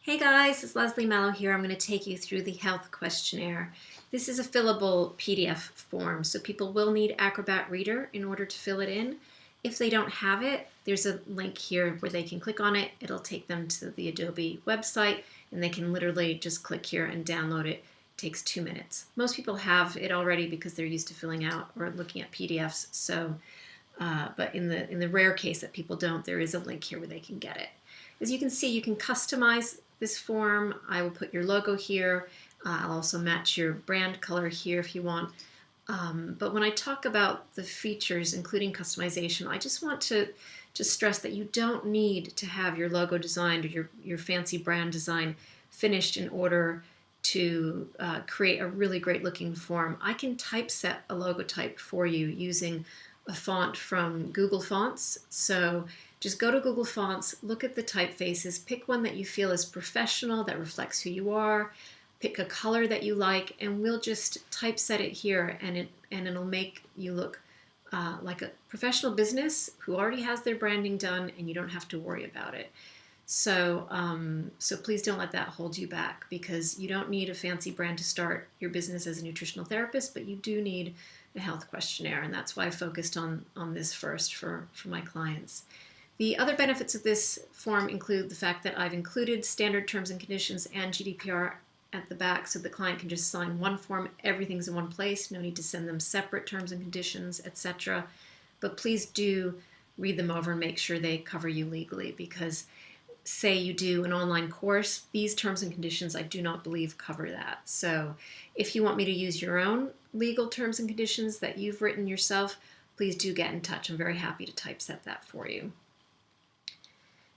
Hey guys, it's Leslie Mello here. I'm going to take you through the health questionnaire. This is a fillable PDF form, so people will need Acrobat Reader in order to fill it in. If they don't have it, there's a link here where they can click on it. It'll take them to the Adobe website, and they can literally just click here and download it. It takes 2 minutes. Most people have it already because they're used to filling out or looking at PDFs. But in the rare case that people don't, there is a link here where they can get it. As you can see, you can customize this form. I will put your logo here. I'll also match your brand color here if you want. But when I talk about the features, including customization, I just want to stress that you don't need to have your logo designed or your fancy brand design finished in order to create a really great looking form. I can typeset a logotype for you using a font from Google Fonts. So just go to Google Fonts, look at the typefaces, pick one that you feel is professional, that reflects who you are, pick a color that you like, and we'll just typeset it here, and it'll make you look like a professional business who already has their branding done, and you don't have to worry about it. So please don't let that hold you back, because you don't need a fancy brand to start your business as a nutritional therapist, but you do need a health questionnaire, and that's why I focused on this first for my clients. The other benefits of this form include the fact that I've included standard terms and conditions and GDPR at the back, so the client can just sign one form, everything's in one place, no need to send them separate terms and conditions, etc. But please do read them over and make sure they cover you legally, because say you do an online course, these terms and conditions I do not believe cover that. So if you want me to use your own legal terms and conditions that you've written yourself, please do get in touch. I'm very happy to typeset that for you.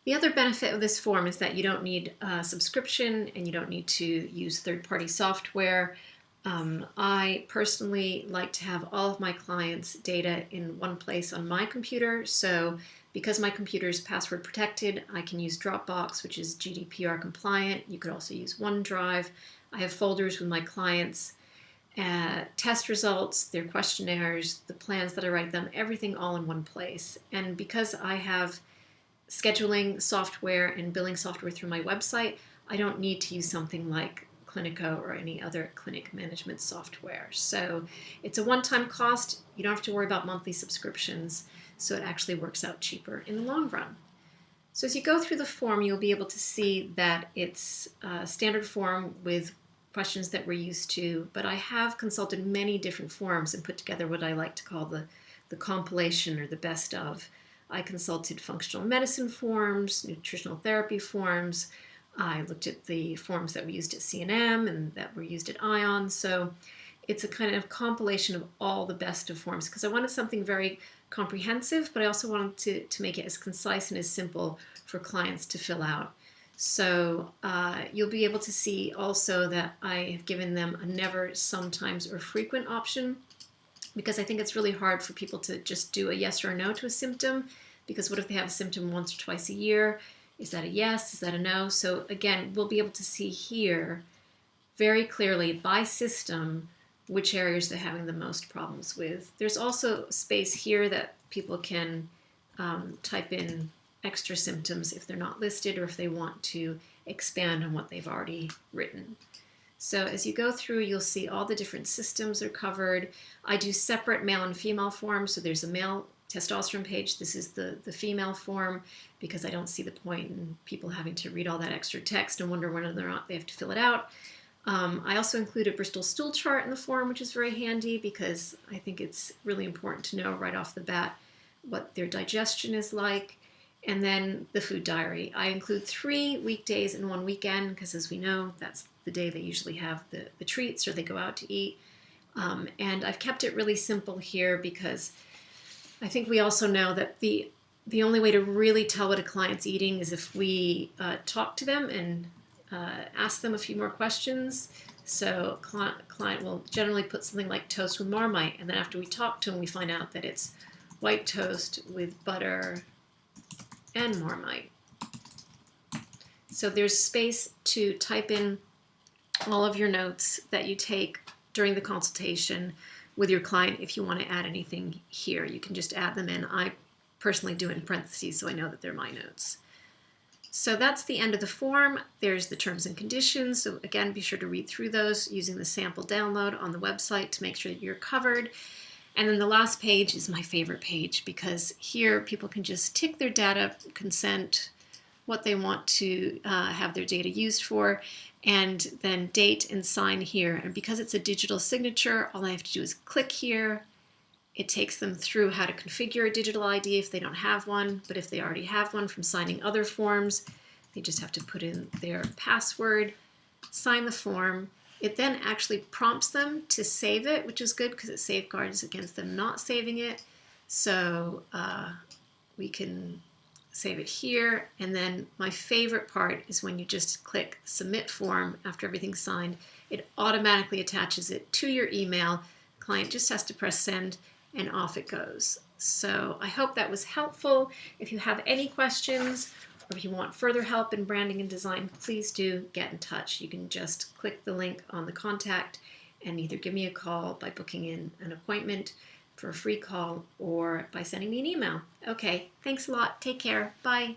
The other benefit of this form is that you don't need a subscription and you don't need to use third-party software. I personally like to have all of my clients' data in one place on my computer. So because my computer is password protected, I can use Dropbox, which is GDPR compliant. You could also use OneDrive. I have folders with my clients, test results, their questionnaires, the plans that I write them, everything all in one place. And because I have scheduling software and billing software through my website, I don't need to use something like Clinico or any other clinic management software. So it's a one-time cost. You don't have to worry about monthly subscriptions, so it actually works out cheaper in the long run. So as you go through the form, you'll be able to see that it's a standard form with questions that we're used to, but I have consulted many different forms and put together what I like to call the compilation, or the best of. I consulted functional medicine forms, nutritional therapy forms. I looked at the forms that we used at C&M and that were used at ION. So it's a kind of compilation of all the best of forms, because I wanted something very comprehensive, but I also wanted to make it as concise and as simple for clients to fill out. So you'll be able to see also that I have given them a never, sometimes, or frequent option, because I think it's really hard for people to just do a yes or a no to a symptom, because what if they have a symptom once or twice a year? Is that a yes? Is that a no? So again, we'll be able to see here very clearly by system which areas they're having the most problems with. There's also space here that people can type in extra symptoms if they're not listed, or if they want to expand on what they've already written. So as you go through, you'll see all the different systems are covered. I do separate male and female forms. So there's a male testosterone page. This is the female form, because I don't see the point in people having to read all that extra text and wonder whether or not they have to fill it out. I also include a Bristol stool chart in the form, which is very handy, because I think it's really important to know right off the bat what their digestion is like. And then the food diary. I include 3 weekdays and 1 weekend, because as we know, that's the day they usually have the treats, or they go out to eat. And I've kept it really simple here, because I think we also know that the only way to really tell what a client's eating is if we talk to them and ask them a few more questions. So client will generally put something like toast with Marmite, and then after we talk to them, we find out that it's white toast with butter and Marmite. So there's space to type in all of your notes that you take during the consultation with your client. If you want to add anything here, you can just add them in. I personally do it in parentheses, so I know that they're my notes. So that's the end of the form. There's the terms and conditions. So again, be sure to read through those using the sample download on the website to make sure that you're covered. And then the last page is my favorite page because here people can just tick their data, consent, what they want to have their data used for, and then date and sign here. And because it's a digital signature, all I have to do is click here. It takes them through how to configure a digital ID if they don't have one, but if they already have one from signing other forms, they just have to put in their password, sign the form. It then actually prompts them to save it, which is good because it safeguards against them not saving it. So we can save it here. And then my favorite part is when you just click submit form after everything's signed, it automatically attaches it to your email. Client just has to press send and off it goes. So I hope that was helpful. If you have any questions or if you want further help in branding and design, please do get in touch. You can just click the link on the contact and either give me a call by booking in an appointment for a free call or by sending me an email. Okay, thanks a lot. Take care. Bye.